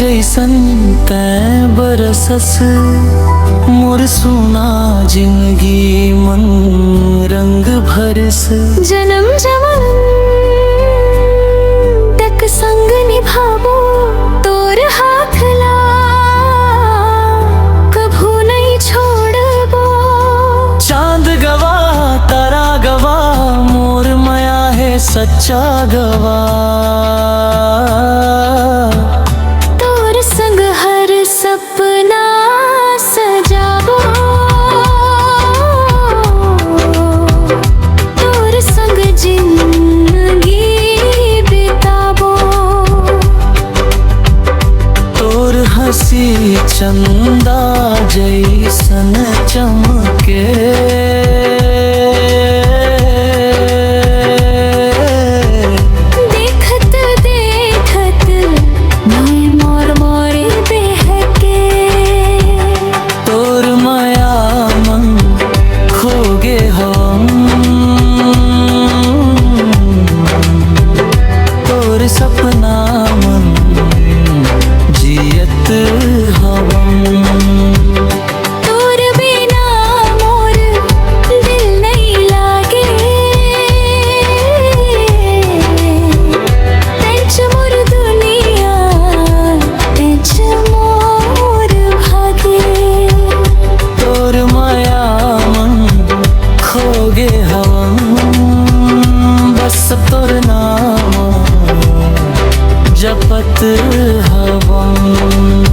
जैसन तैं बरसस मोर सुना जिंदगी मन रंग भरस। जन्म जन्म तक संग निभाबो तोर हाथ ला कभू नहीं छोड़बो। चांद गवा तारा गवा मोर माया है सच्चा गवा। तोर संग हर सपना सजाबो तोर संग जिंदगी बिताबो। तोर हंसी चंदा जैसन चमके देखत देखत मैं मोर मोरे बहके। तोर माया मन खोगे हम तोर सपना मन जियत हवम। तोर बिना मोर दिल नहीं लागे तेंच मोर दुनिया तेंच मोर भागे। तोर माया मन खोगे हवम बस तोर नाम जपत हवम।